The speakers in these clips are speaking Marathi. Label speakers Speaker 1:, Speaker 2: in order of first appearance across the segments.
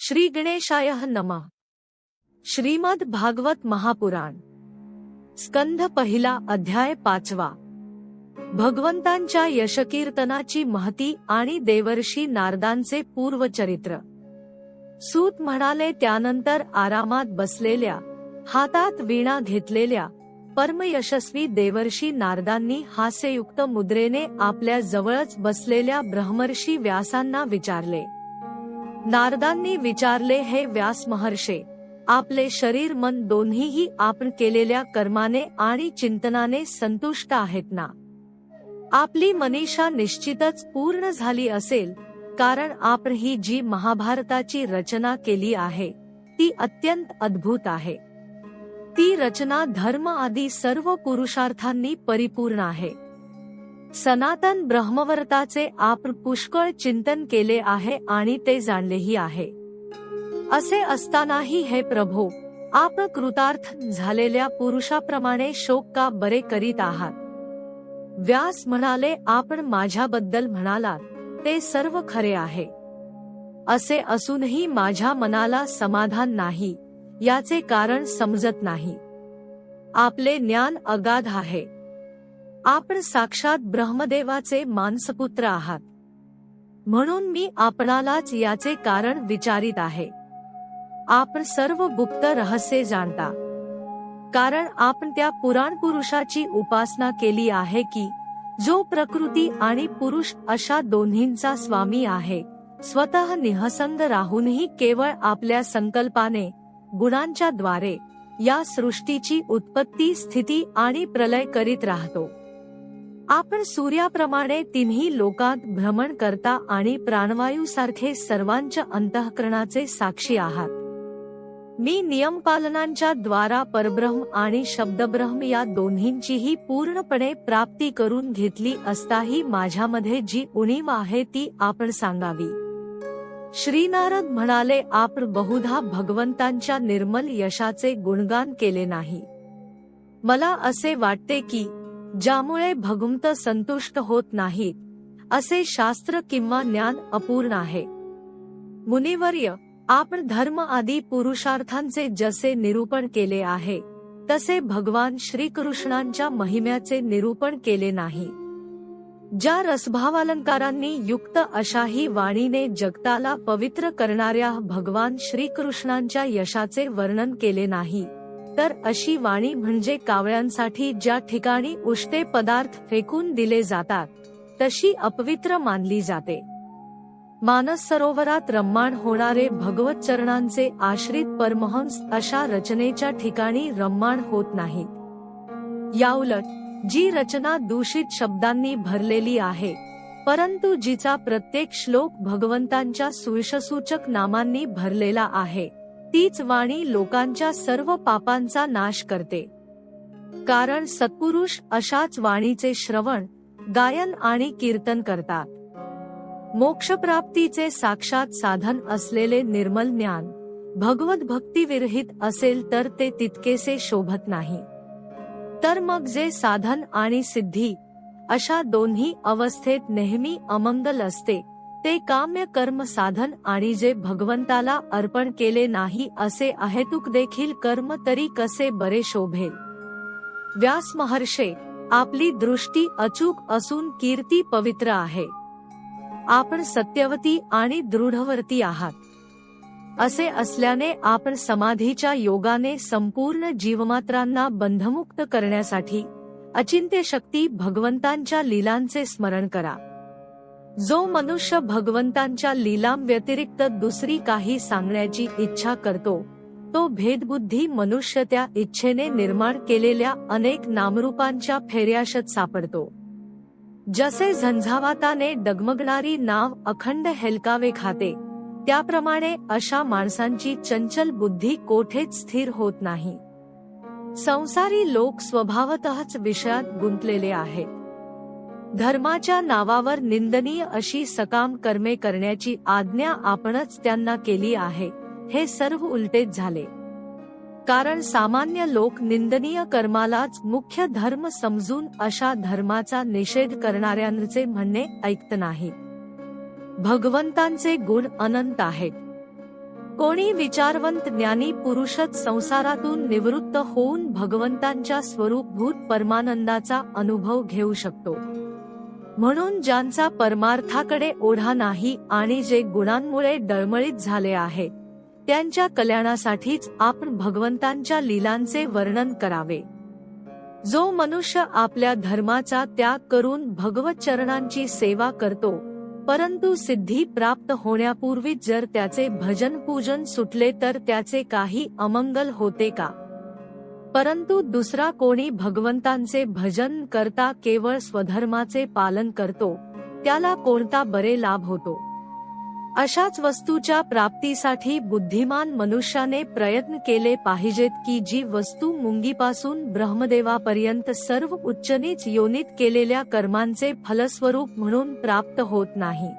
Speaker 1: श्री गणेशाय नमः। श्रीमद भागवत महापुराण स्कंध पहिला अध्याय 5वा। भगवंतांच्या यशकीर्तनाची महती आणि देवर्षी नारदांचे पूर्वचरित्र। सूत म्हणाले, त्यानंतर आरामात बसलेल्या, हातात वीणा घेतलेल्या परमयशस्वी देवर्षी नारदांनी हास्ययुक्त मुद्रेने आपल्या जवळच बसलेल्या ब्रह्मर्षी व्यासांना विचारले। नारदांनी विचारले, हे व्यास महर्षे, आपले शरीर मन दोन्हीही आपण केलेल्या कर्माने आणि चिंतनाने संतुष्ट आहेत ना? आपली मनीषा निश्चितच पूर्ण झाली असेल, कारण आपण ही जी महाभारताची रचना केली आहे ती अत्यंत अद्भुत आहे। ती रचना धर्म आदी सर्व पुरुषार्थांनी परिपूर्ण आहे। सनातन ब्रह्मव्रताचे आपण पुष्कळ चिंतन केले आहे आणि ते जाणलेही आहे। असे असतानाही हे प्रभो, आपण कृतार्थ झालेल्या पुरुषाप्रमाणे शोक का बरे करीत आहात? व्यास म्हणाले, आपण माझ्याबद्दल म्हणालात ते सर्व खरे आहे। असे असूनही माझ्या मनाला समाधान नाही, याचे कारण समजत नाही। आपले ज्ञान अगाध आहे। आपण साक्षात ब्रह्मदेवाचे मानसपुत्र आहात, म्हणून मी आपणालाच याचे कारण विचारित आहे। आपण सर्व गुप्त रहस्ये जाणता, कारण आपण त्या पुराण पुरुषाची उपासना केली आहे की जो प्रकृती आणि पुरुष अशा दोन्हींचा स्वामी आहे, स्वतः निःसंग राहूनही केवळ आपल्या संकल्पाने, गुणांच्या द्वारे या सृष्टीची उत्पत्ती, स्थिती आणि प्रलय करीत राहतो। आपण सूर्याप्रमाणे तिन्ही लोकांत भ्रमण करता आणि प्राणवायूसारखे सर्वांच्या अंतःकरणाचे साक्षी आहात। मी नियमपालनांच्या द्वारा परब्रह्म आणि शब्दब्रह्म या दोन्हींचीही पूर्णपणे प्राप्ती करून घेतली असताही माझ्यामध्ये जी उणीव आहे ती आपण सांगावी। श्रीनारद म्हणाले, आपण बहुधा भगवंतांच्या निर्मल यशाचे गुणगान केले नाही। मला असे वाटते की ज्यामुळे भगवंत संतुष्ट होत नाहीत, असे शास्त्र किंवा ज्ञान अपूर्ण आहे। मुनिवर्य, आपण धर्म आदी पुरुषार्थांचे जसे निरूपण केले आहे, तसे भगवान श्रीकृष्णांच्या महिम्याचे निरूपण केले नाही। ज्या रसभावालंकारांनी युक्त अशाही वाणीने जगताला पवित्र करणाऱ्या भगवान श्रीकृष्णांच्या यशाचे वर्णन केले नाही, तर अशी वाणी म्हणजे कावळ्यांसाठी ज्या ठिकाणी उष्टे पदार्थ फेकून दिले जातात तशी अपवित्र मानली जाते। मानस सरोवरात रम्माण होणारे भगवत चरणांचे आश्रित परमहंस अशा रचनेच्या ठिकाणी रम्माण होत नाहीत। याउलट जी रचना दूषित शब्दांनी भरलेली आहे, परंतु जिचा प्रत्येक श्लोक भगवंतांच्या सुयशसूचक नामांनी भरलेला आहे, तीच वाणी लोकांच्या सर्व पापांचा नाश करते। कारण सत्पुरुष अशाच वाणीचे श्रवण, गायन आणि कीर्तन करतात। मोक्षप्राप्तीचे साक्षात साधन असलेले निर्मल ज्ञान भगवत भक्ती विरहित असेल तर ते तितकेसे शोभत नाही। तर मग जे साधन आणि सिद्धी अशा दोन्ही अवस्थेत नेहमी अमंगल असते, ते काम्य कर्म साधन आणि जे भगवंताला अर्पण केले नाही असे अहेतुक देखील कर्म तरी कसे बरे शोभेल? व्यास महर्षे, आपली दृष्टी अचूक असून कीर्ती पवित्र आहे। आपण सत्यवती आणि दृढवर्ती आहात। असे असल्याने आपण समाधीच्या योगाने संपूर्ण जीवमात्रांना बंधमुक्त करण्यासाठी अचिंत्य शक्ती भगवंतांच्या लीलांचे स्मरण करा। जो मनुष्य भगवंतांच्या लीलां व्यतिरिक्त दुसरी काही सांगण्याची इच्छा करतो, तो भेदबुद्धी मनुष्य त्या इच्छेने निर्माण केलेल्या अनेक नामरूपांच्या फेऱ्याशत सापडतो। जसे झंझावाताने डगमगणारी नाव अखंड हेलकावे खाते, त्याप्रमाणे अशा माणसांची चंचल बुद्धी कोठेच स्थिर होत नाही। संसारी लोक स्वभावतःच विषयात गुंतलेले आहेत। धर्माच्या नावावर निंदनीय अशी सकाम कर्मे करण्याची आज्ञा आपणच त्यांना केली आहे, हे सर्व उलटेच झाले। कारण सामान्य लोक निंदनीय कर्मालाच मुख्य धर्म समजून अशा धर्माचा निषेध करणाऱ्यांचे म्हणणे ऐकत नाहीत। भगवंतांचे गुण अनंत आहेत। कोणी विचारवंत ज्ञानी पुरुषच संसारातून निवृत्त होऊन भगवंतांच्या स्वरूपभूत परमानंदाचा अनुभव घेऊ शकतो. म्हणून ज्यांचा परमार्थाकडे ओढा नाही आणि जे गुणांमुळे डळमळीत झाले आहेत, त्यांच्या कल्याणासाठीच आपण भगवंतांच्या लीलांचे वर्णन करावे. जो मनुष्य आपल्या धर्माचा त्याग करून भगवत चरणांची सेवा करतो, परंतु सिद्धी प्राप्त होण्यापूर्वीच जर त्याचे भजन पूजन सुटले तर त्याचे काही अमंगल होते का? परंतु दुसरा कोणी भगवंतांचे भजन करता केवळ स्वधर्माचे पालन करतो, त्याला कोणता बरे लाभ होतो? अशाच वस्तूच्या प्राप्तीसाठी बुद्धिमान मनुष्याने प्रयत्न केले पाहिजेत की जी वस्तू मुंगीपासून ब्रह्मदेवापर्यंत सर्व उच्चनीच योनीत केलेल्या कर्मांचे फलस्वरूप म्हणून प्राप्त होत नाही.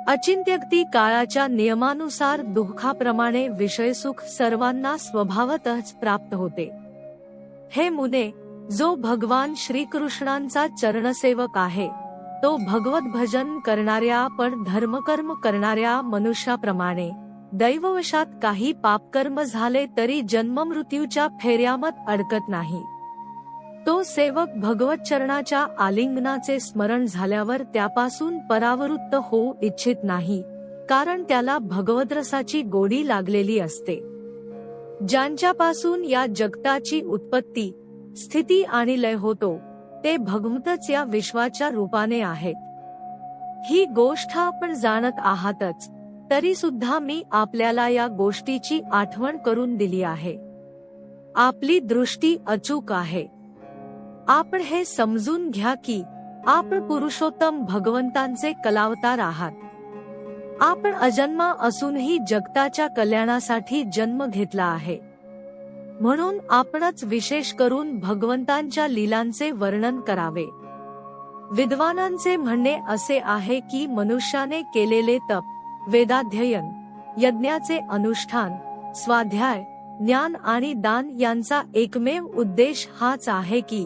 Speaker 1: अचिंत्यक्ती काळाच्या नियमानुसार दुःखाप्रमाणे विषयसुख सर्वांना स्वभावतःच प्राप्त होते. हे मुने, जो भगवान श्रीकृष्णांचा चरणसेवक आहे, तो भगवत भजन करणाऱ्या पण धर्मकर्म करणाऱ्या मनुष्याप्रमाणे दैववशात काही पापकर्म झाले तरी जन्ममृत्यूच्या फेऱ्यामत अडकत नाही. तो सेवक भगवत चरणाच्या आलिंगनाचे स्मरण झाल्यावर त्यापासून परावृत्त होऊ इच्छित नाही, कारण त्याला भगवद्रसाची गोडी लागलेली असते. ज्यांच्यापासून या जगताची उत्पत्ती, स्थिती आणि लय होतो, ते भगवंतच या विश्वाच्या रूपाने आहेत. ही गोष्ट आपण जाणत आहातच, तरी सुद्धा मी आपल्याला या गोष्टीची आठवण करून दिली आहे. आपली दृष्टी अचूक आहे. आपण हे समजून घ्या की आपण पुरुषोत्तम भगवंतांचे कलावतार आहात. आपण अजन्मा असूनही जगताच्या कल्याणासाठी जन्म घेतला आहे. म्हणून आपणच विशेष करून भगवंतांच्या लीलांचे वर्णन करावे. विद्वानांचे म्हणणे असे आहे की मनुष्याने केलेले तप, वेदाध्ययन, यज्ञाचे अनुष्ठान, स्वाध्याय, ज्ञान आणि दान यांचा एकमेव उद्देश हाच आहे की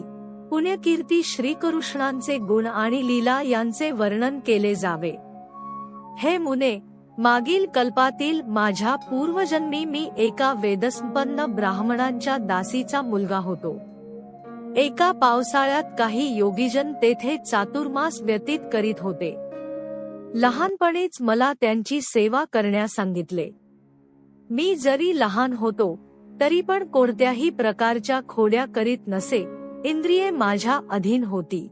Speaker 1: पुण्यकीर्ती श्रीकृष्णांचे गुण आणि लीला यांचे वर्णन केले जावे. हे मुने, मागील कल्पातील माझ्या पूर्वजन्मी मी एका वेदसंपन्न ब्राह्मणांच्या दासीचा मुलगा होतो. एका पावसाळ्यात काही योगीजन तेथे चातुर्मास व्यतीत करीत होते. लहानपणीच मला त्यांची सेवा करण्यास सांगितले. मी जरी लहान होतो तरी पण कोणत्याही प्रकारच्या खोड्या करीत नसे. इंद्रिये माझ्या अधीन होती.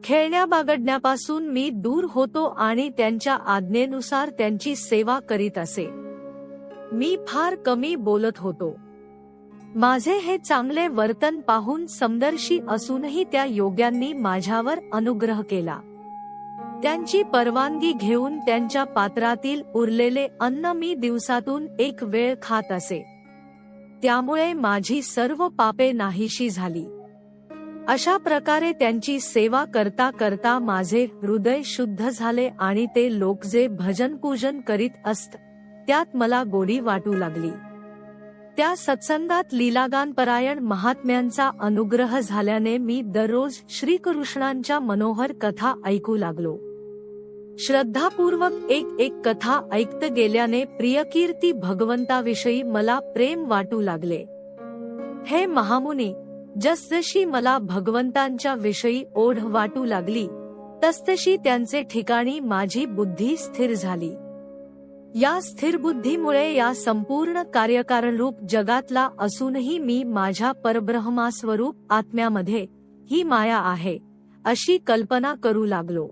Speaker 1: खेळण्याबागडण्यापासून मी दूर होतो आणि त्यांच्या आज्ञेनुसार त्यांची सेवा करीत असे. मी फार कमी बोलत होतो. माझे हे चांगले वर्तन पाहून समदर्शी असूनही त्या योग्यांनी माझ्यावर अनुग्रह केला. त्यांची परवानगी घेऊन त्यांच्या पात्रातील उरलेले अन्न मी दिवसातून एक वेळ खात असे. त्यामुळे माझी सर्व पापे नाहीशी झाली. अशा प्रकारे त्यांची सेवा करता करता माझे हृदय शुद्ध झाले आणि ते लोक जे भजन पूजन करीत असत त्यात मला गोडी वाटू लागली. त्या सत्संगात लीलागानपरायण महात्म्यांचा अनुग्रह झाल्याने मी दररोज श्रीकृष्णांच्या मनोहर कथा ऐकू लागलो. श्रद्धापूर्वक एक एक कथा ऐकत गेल्याने प्रियकीर्ती भगवंताविषयी मला प्रेम वाटू लागले. हे महामुनी, जसजशी मला भगवंतांच्या विषयी ओढ वाटू लागली तसतशी त्यांचे ठिकाणी माझी बुद्धी स्थिर झाली. या स्थिर बुद्धीमुळे या संपूर्ण कार्यकारणरूप जगातला असूनही मी माझ्या परब्रह्मास्वरूप आत्म्यामध्ये ही माया आहे अशी कल्पना करू लागलो.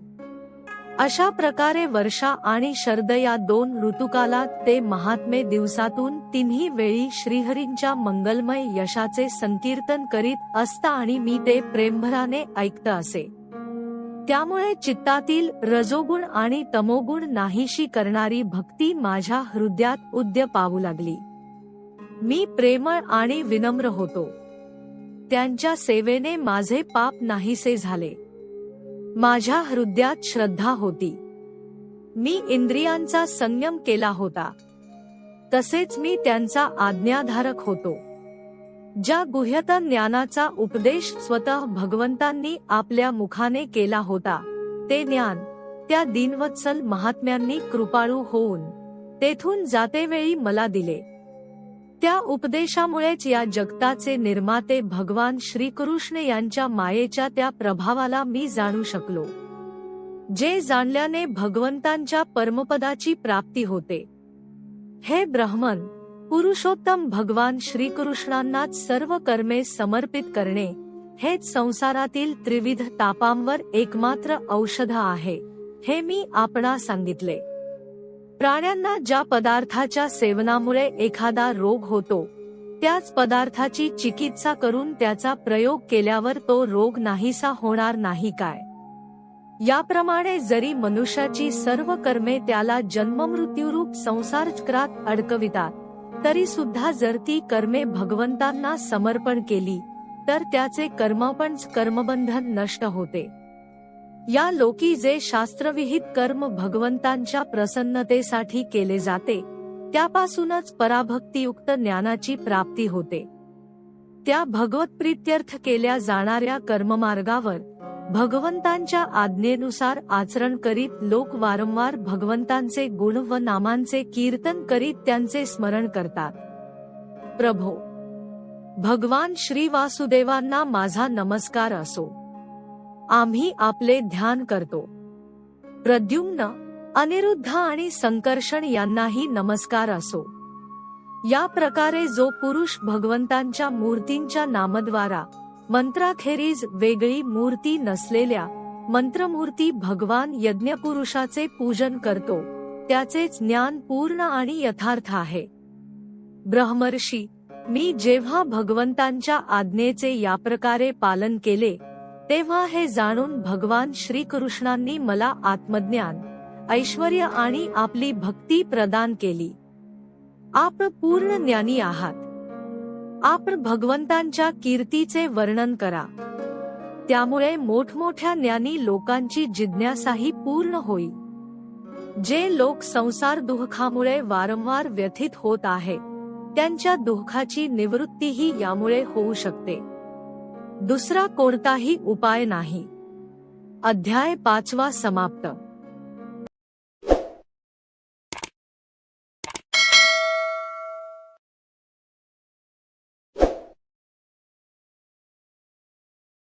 Speaker 1: अशा प्रकारे वर्षा आणि शरद या 2 ऋतुकालात ते महात्मे दिवसातून 3 वेळी श्रीहरींच्या मंगलमय यशाचे संकीर्तन करीत असता आणि मी ते प्रेमभराने ऐकत असे. त्यामुळे चित्तातील रजोगुण आणि तमोगुण नाहीशी करणारी भक्ती माझ्या हृदयात उद्य पावू लागली. मी प्रेमळ आणि विनम्र होतो. त्यांच्या सेवेने माझे पाप नाहीसे झाले. माझ्या हृदयात श्रद्धा होती. मी इंद्रियांचा संयम केला होता. तसेच मी त्यांचा आज्ञाधारक होतो. ज्या गुह्यतम ज्ञानाचा उपदेश स्वतः भगवंतांनी आपल्या मुखाने केला होता, ते ज्ञान त्या दीनवत्सल महात्म्यांनी कृपाळू होऊन तेथून जातेवेळी मला दिले. त्या उपदेशामुळेच या जगताचे निर्माते भगवान श्रीकृष्ण यांच्या मायेच्या त्या प्रभावाला मी जाणू शकलो, जे जाणल्याने भगवंतांच्या परमपदाची प्राप्ती होते. हे ब्राह्मण, पुरुषोत्तम भगवान श्रीकृष्णांनाच सर्व कर्मे समर्पित करणे हेच संसारातील त्रिविध तापांवर एकमात्र औषध आहे, हे मी आपणास सांगितले. प्राण्यांना ज्या पदार्थाच्या सेवनामुळे एखादा रोग होतो, त्याच पदार्थाची चिकित्सा करून त्याचा प्रयोग केल्यावर तो रोग नाहीसा होणार नाही काय? याप्रमाणे जरी मनुष्याची सर्व कर्मे त्याला जन्ममृत्यूरूप संसार चक्रात अडकवितात, तरी सुद्धा जर ती कर्मे भगवंतांना समर्पण केली तर त्याचे कर्मपंच कर्मबंधन नष्ट होते. या लोकी जे शास्त्रविहित कर्म भगवंतांच्या प्रसन्नतेसाठी केले जाते, त्यापासूनच पराभक्तियुक्त ज्ञानाची प्राप्ती होते. त्या भगवतप्रीत्यर्थ केल्या जाणाऱ्या कर्ममार्गावर भगवंतांच्या आज्ञेनुसार आचरण करीत लोक वारंवार भगवंतांचे गुण व नामांचे कीर्तन करीत त्यांचे स्मरण करतात. प्रभो, भगवान श्री वासुदेवांना माझा नमस्कार असो. आम्ही आपले ध्यान करतो. प्रद्युम्न, अनिरुद्ध आणि संकर्षण यांनाही नमस्कार असो. या प्रकारे जो पुरुष भगवंतांच्या मूर्तींच्या नामद्वारा मंत्राखेरीज वेगळी मूर्ती नसलेल्या मंत्रमूर्ती भगवान यज्ञपुरुषाचे पूजन करतो, त्याचेच ज्ञान पूर्ण आणि यथार्थ आहे. ब्रह्मर्षी, मी जेव्हा भगवंतांच्या आज्ञेचे याप्रकारे पालन केले, तेव्हा हे जाणून भगवान श्रीकृष्णांनी मला आत्मज्ञान, ऐश्वर्य आणि आपली भक्ती प्रदान केली. आपण पूर्ण ज्ञानी आहात. आपण भगवंतांच्या कीर्तीचे वर्णन करा. त्यामुळे मोठमोठ्या ज्ञानी लोकांची जिज्ञासाही पूर्ण होईल. जे लोक संसार दुःखामुळे वारंवार व्यथित होत आहे, त्यांच्या दुःखाची निवृत्तीही यामुळे होऊ शकते. दुसरा कोणताही उपाय नाही. अध्याय 5 समाप्त.